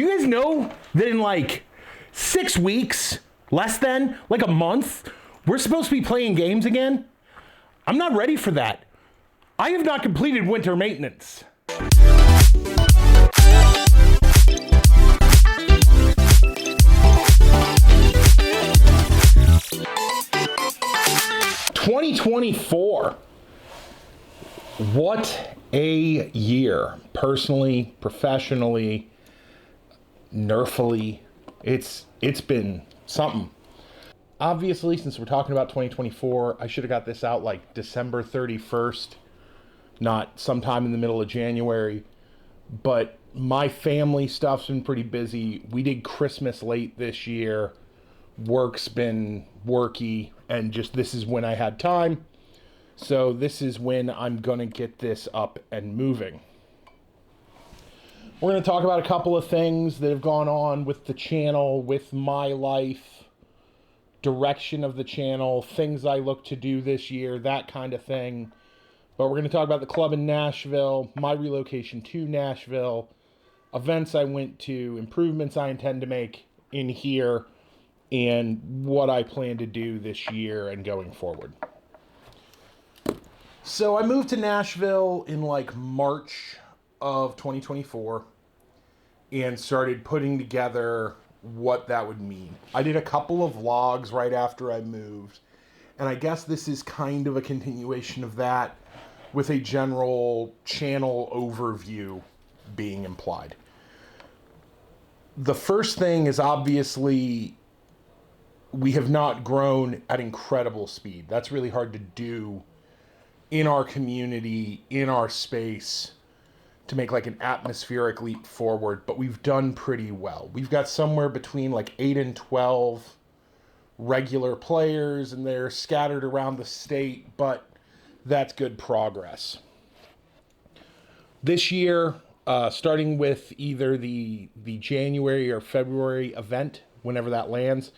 Do you guys know that in like 6 weeks, less than, like a month, we're supposed to be playing games again? I'm not ready for that. I have not completed winter maintenance. (2024). What a year. Personally, professionally, nerfily. It's been something. Obviously, since we're talking about 2024, I should have got this out like December 31st, not sometime in the middle of January. But my family stuff's been pretty busy. We did Christmas late this year. Work's been worky, and just this is when I had time. So this is when I'm going to get this up and moving. We're going to talk about a couple of things that have gone on with the channel, with my life, direction of the channel, things I look to do this year, that kind of thing. But we're going to talk about the club in Nashville, my relocation to Nashville, events I went to, improvements I intend to make in here, and what I plan to do this year and going forward. So I moved to Nashville in like March of 2024 and started putting together what that would mean. I did a couple of vlogs right after I moved, and I guess this is kind of a continuation of that with a general channel overview being implied. The first thing is obviously we have not grown at incredible speed. That's really hard to do in our community, in our space, to make like an atmospheric leap forward, but we've done pretty well. We've got somewhere between like 8 and 12 regular players, and they're scattered around the state, but that's good progress. This year, starting with either the January or February event, whenever that lands,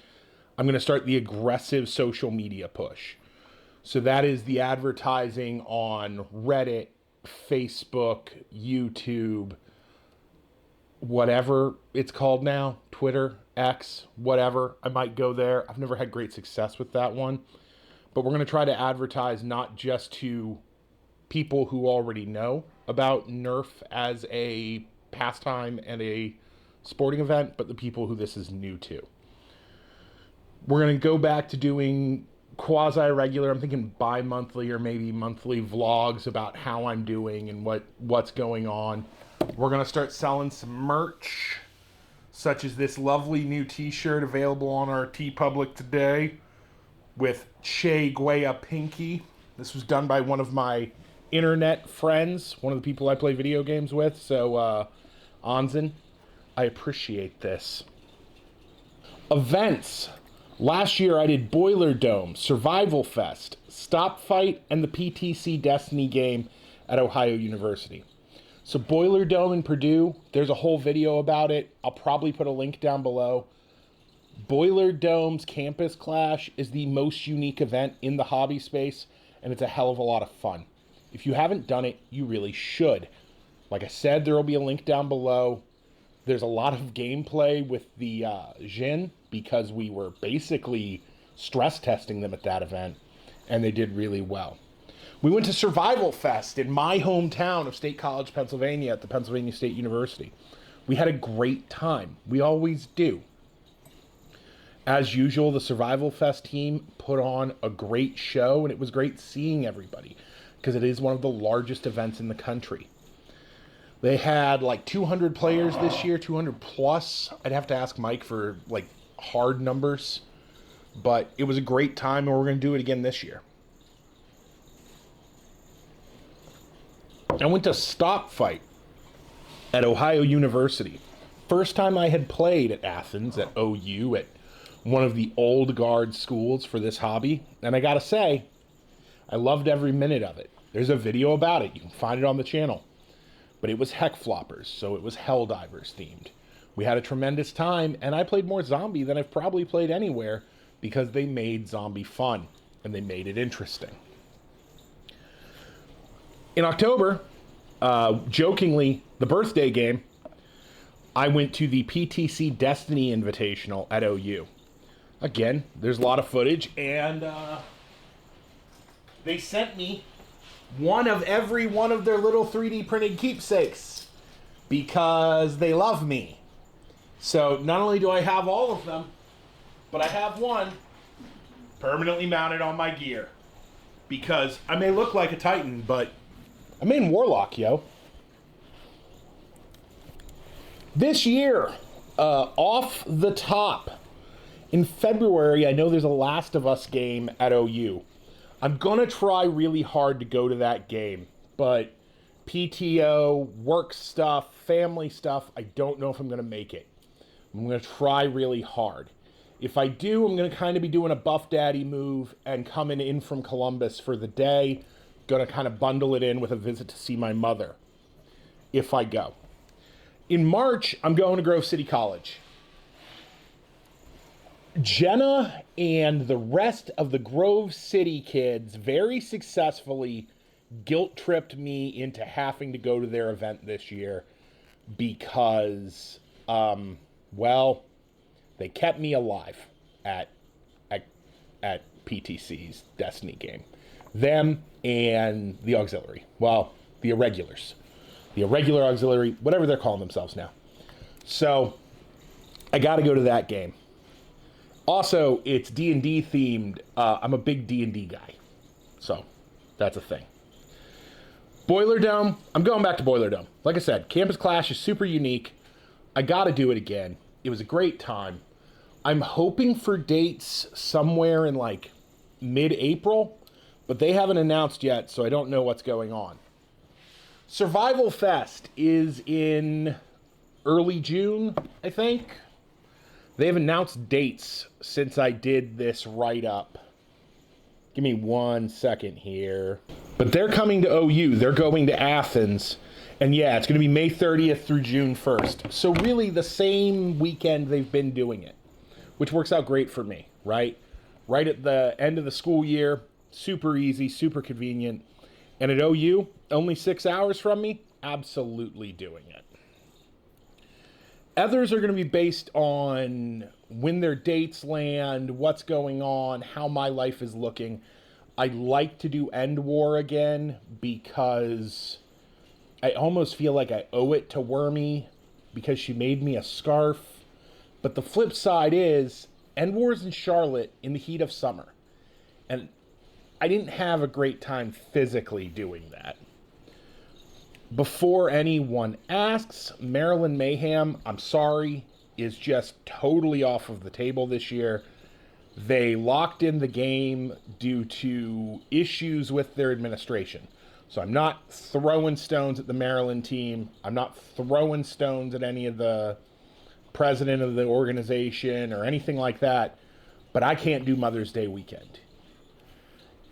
I'm going to start the aggressive social media push. So that is the advertising on Reddit, Facebook, YouTube, whatever it's called now, Twitter, X, whatever. I might go there. I've never had great success with that one. But we're going to try to advertise not just to people who already know about NARFF as a pastime and a sporting event, but the people who this is new to. We're going to go back to doing quasi-regular, I'm thinking bi-monthly or maybe monthly vlogs about how I'm doing and what's going on. We're going to start selling some merch, such as this lovely new t-shirt available on our TeePublic today with Che Guaya Pinky. This was done by one of my internet friends, one of the people I play video games with, so Anzen, I appreciate this. Events. Last year, I did Boiler Dome, Survival Fest, Stop Fight, and the PTC Destiny game at Ohio University. So Boiler Dome in Purdue, there's a whole video about it. I'll probably put a link down below. Boiler Dome's Campus Clash is the most unique event in the hobby space, and it's a hell of a lot of fun. If you haven't done it, you really should. Like I said, there will be a link down below. There's a lot of gameplay with the Jin, because we were basically stress testing them at that event, and they did really well. We went to Survival Fest in my hometown of State College, Pennsylvania, at the Pennsylvania State University. We had a great time. We always do. As usual, the Survival Fest team put on a great show, and it was great seeing everybody, because it is one of the largest events in the country. They had like 200 players this year, 200 plus. I'd have to ask Mike for like hard numbers, but it was a great time, and we're going to do it again this year. I went to Stop Fight at Ohio University. First time I had played at Athens, at OU, at one of the old guard schools for this hobby, and I gotta say, I loved every minute of it. There's a video about it. You can find it on the channel. But it was Heck Floppers, so it was Helldivers themed. We had a tremendous time, and I played more zombie than I've probably played anywhere because they made zombie fun, and they made it interesting. In October, jokingly, the birthday game, I went to the PTC Destiny Invitational at OU. Again, there's a lot of footage, and they sent me one of every one of their little 3D printed keepsakes because they love me. So not only do I have all of them, but I have one permanently mounted on my gear. Because I may look like a Titan, but I'm in Warlock, yo. This year, off the top, in February, I know there's a Last of Us game at OU. I'm going to try really hard to go to that game, but PTO, work stuff, family stuff, I don't know if I'm going to make it. I'm going to try really hard. If I do, I'm going to kind of be doing a Buff Daddy move and coming in from Columbus for the day. Going to kind of bundle it in with a visit to see my mother, if I go. In March, I'm going to Grove City College. Jenna and the rest of the Grove City kids very successfully guilt-tripped me into having to go to their event this year because, well, they kept me alive at PTC's Destiny game. Them and the auxiliary. Well, the irregulars. The irregular auxiliary, whatever they're calling themselves now. So, I got to go to that game. Also, it's D&D themed. I'm a big D&D guy. So, that's a thing. Boiler Dome. I'm going back to Boiler Dome. Like I said, Campus Clash is super unique. I got to do it again. It was a great time. I'm hoping for dates somewhere in like mid-April, but they haven't announced yet, so I don't know what's going on. Survival Fest is in early June, I think. They've announced dates since I did this write-up. Give me 1 second here. But they're coming to OU. They're going to Athens. And yeah, it's going to be May 30th through June 1st. So really the same weekend they've been doing it, which works out great for me, right? Right at the end of the school year, super easy, super convenient. And at OU, only 6 hours from me, absolutely doing it. Others are going to be based on when their dates land, what's going on, how my life is looking. I like to do End War again because I almost feel like I owe it to Wormy because she made me a scarf. But the flip side is End War's in Charlotte in the heat of summer. And I didn't have a great time physically doing that. Before anyone asks, Maryland Mayhem, I'm sorry, is just totally off of the table this year. They locked in the game due to issues with their administration. So I'm not throwing stones at the Maryland team. I'm not throwing stones at any of the president of the organization or anything like that. But I can't do Mother's Day weekend.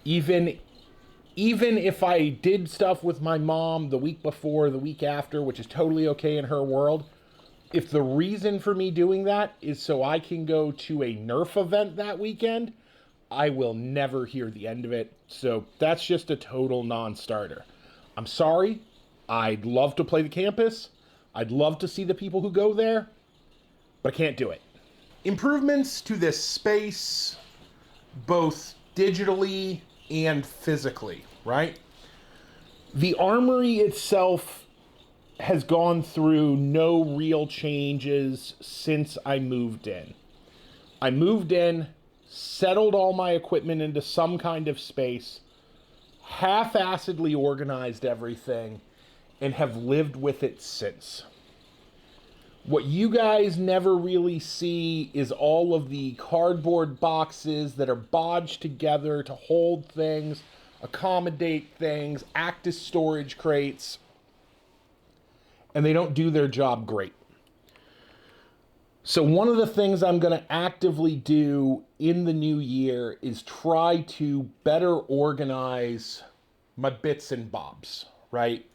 Even if I did stuff with my mom the week before, the week after, which is totally okay in her world, if the reason for me doing that is so I can go to a NARFF event that weekend, I will never hear the end of it. So that's just a total non-starter. I'm sorry. I'd love to play the campus. I'd love to see the people who go there, but I can't do it. Improvements to this space, both digitally and physically, right? The armory itself has gone through no real changes since I moved in. I moved in, settled all my equipment into some kind of space, half-assedly organized everything, and have lived with it since. What you guys never really see is all of the cardboard boxes that are bodged together to hold things, accommodate things, act as storage crates, and they don't do their job great. So one of the things I'm going to actively do in the new year is try to better organize my bits and bobs, right?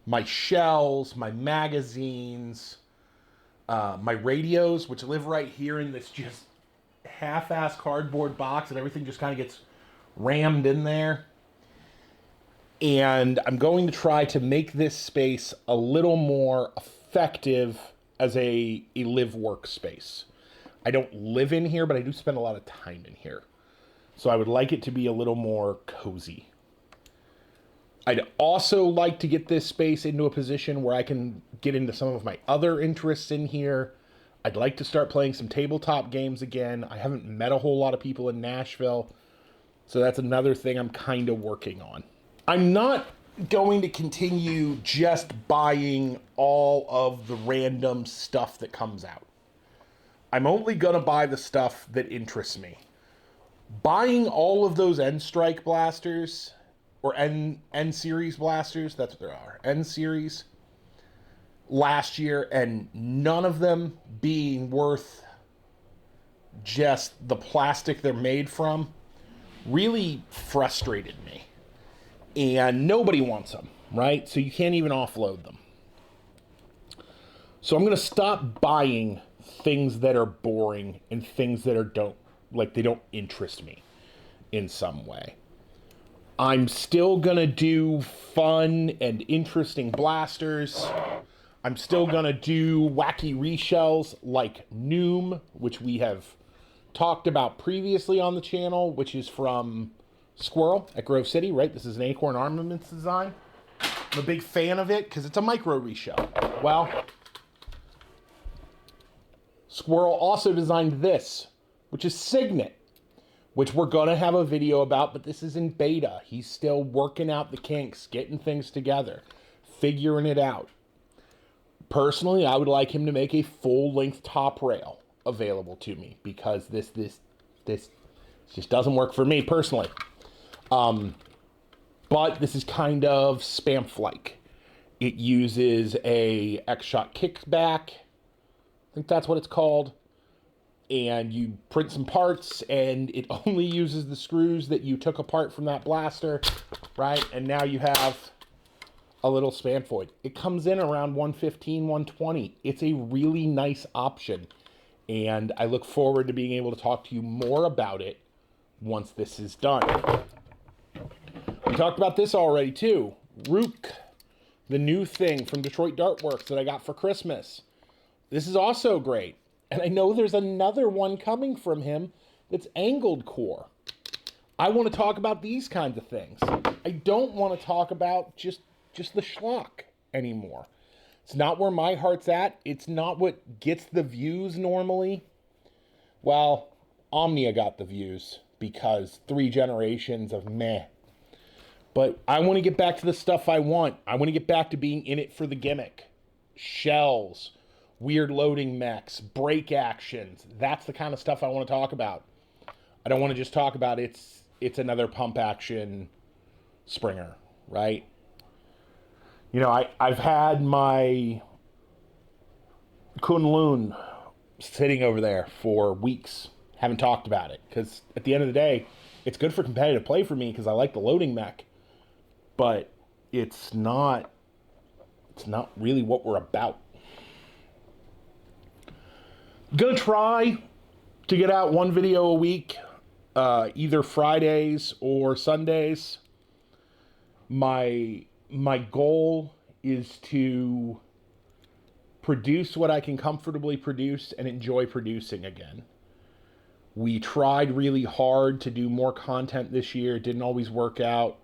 My shells, my magazines, my radios, which live right here in this just half-ass cardboard box, and everything just kind of gets rammed in there. And I'm going to try to make this space a little more effective as a live workspace. I don't live in here, but I do spend a lot of time in here. So I would like it to be a little more cozy. I'd also like to get this space into a position where I can get into some of my other interests in here. I'd like to start playing some tabletop games again. I haven't met a whole lot of people in Nashville, so that's another thing I'm kind of working on. I'm not going to continue just buying all of the random stuff that comes out. I'm only going to buy the stuff that interests me. Buying all of those N-Strike blasters, or N-Series blasters, that's what they are, N-Series, last year, and none of them being worth just the plastic they're made from, really frustrated me. And nobody wants them, right? So you can't even offload them. So I'm going to stop buying things that are boring and things that they don't interest me in some way. I'm still going to do fun and interesting blasters. I'm still going to do wacky reshells like Noom, which we have talked about previously on the channel, which is from Squirrel at Grove City, right? This is an Acorn Armaments design. I'm a big fan of it because it's a micro reshell. Well, Squirrel also designed this, which is Signet, which we're going to have a video about, but this is in beta. He's still working out the kinks, getting things together, figuring it out. Personally, I would like him to make a full-length top rail available to me because this just doesn't work for me personally. But this is kind of Spamf-like. It uses a X-Shot kickback. I think that's what it's called. And you print some parts, and it only uses the screws that you took apart from that blaster, right? And now you have a little Spamfoid. It comes in around $115, $120. It's a really nice option. And I look forward to being able to talk to you more about it once this is done. We talked about this already too. Rook, the new thing from Detroit Dartworks that I got for Christmas. This is also great. And I know there's another one coming from him that's angled core. I want to talk about these kinds of things. I don't want to talk about just the schlock anymore. It's not where my heart's at. It's not what gets the views normally. Well, Omnia got the views because 3 generations of meh. But I want to get back to the stuff I want. I want to get back to being in it for the gimmick. Shells, weird loading mechs, break actions. That's the kind of stuff I want to talk about. I don't want to just talk about it's another pump action Springer, right? You know, I've had my Kunlun sitting over there for weeks. Haven't talked about it because at the end of the day, it's good for competitive play for me because I like the loading mech. But it's not really what we're about. I'm gonna try to get out one video a week, either Fridays or Sundays. My goal is to produce what I can comfortably produce and enjoy producing again. We tried really hard to do more content this year. It didn't always work out.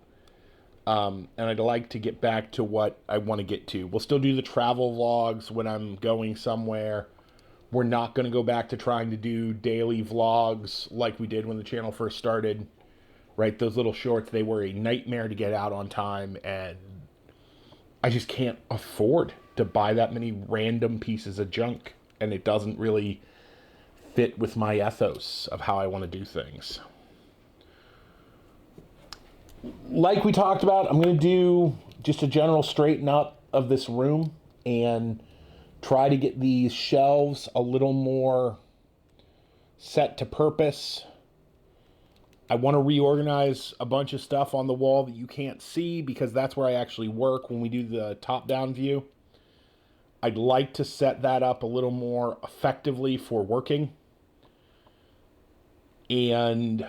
And I'd like to get back to what I want to get to. We'll still do the travel vlogs when I'm going somewhere. We're not going to go back to trying to do daily vlogs like we did when the channel first started. Right? Those little shorts, they were a nightmare to get out on time, and I just can't afford to buy that many random pieces of junk, and it doesn't really fit with my ethos of how I want to do things. Like we talked about, I'm going to do just a general straighten up of this room and try to get these shelves a little more set to purpose. I want to reorganize a bunch of stuff on the wall that you can't see because that's where I actually work when we do the top-down view. I'd like to set that up a little more effectively for working. And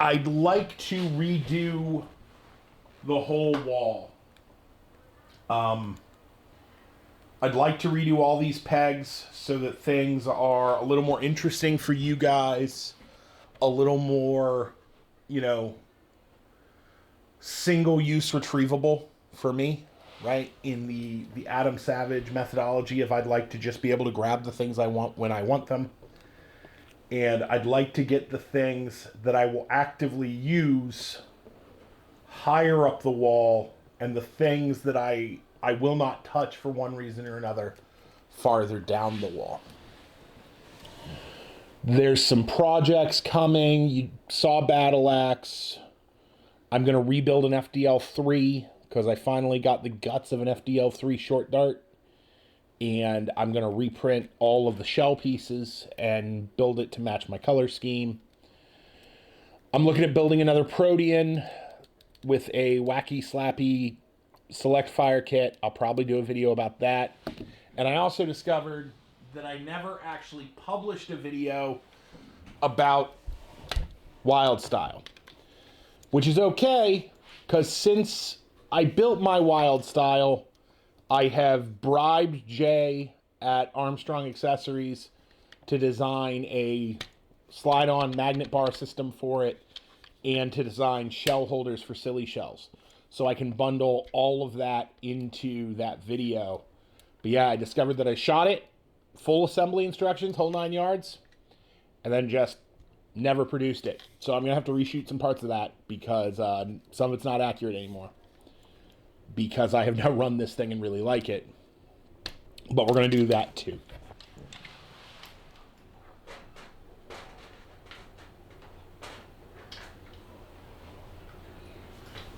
I'd like to redo the whole wall. I'd like to redo all these pegs so that things are a little more interesting for you guys, a little more, you know, single-use retrievable for me, right? In the Adam Savage methodology of I'd like to just be able to grab the things I want when I want them. And I'd like to get the things that I will actively use higher up the wall, and the things that I will not touch for one reason or another farther down the wall. There's some projects coming. You saw Battle Axe. I'm going to rebuild an FDL3 because I finally got the guts of an FDL3 short dart. And I'm going to reprint all of the shell pieces and build it to match my color scheme. I'm looking at building another Protean with a wacky slappy select fire kit. I'll probably do a video about that. And I also discovered that I never actually published a video about Wild Style, which is okay because since I built my Wild Style, I have bribed Jay at Armstrong Accessories to design a slide-on magnet bar system for it and to design shell holders for silly shells. So I can bundle all of that into that video. But yeah, I discovered that I shot it, full assembly instructions, whole 9 yards, and then just never produced it. So I'm going to have to reshoot some parts of that because some of it's not accurate anymore. Because I have now run this thing and really like it. But we're going to do that too.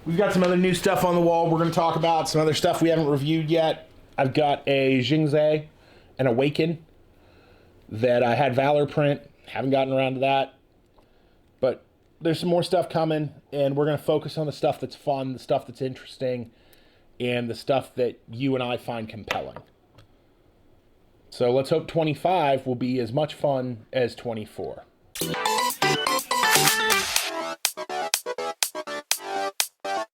We've got some other new stuff on the wall we're going to talk about. Some other stuff we haven't reviewed yet. I've got a Jingzhe and Awaken that I had Valor print. Haven't gotten around to that. But there's some more stuff coming. And we're going to focus on the stuff that's fun, the stuff that's interesting, and the stuff that you and I find compelling. So let's hope 25 will be as much fun as 24.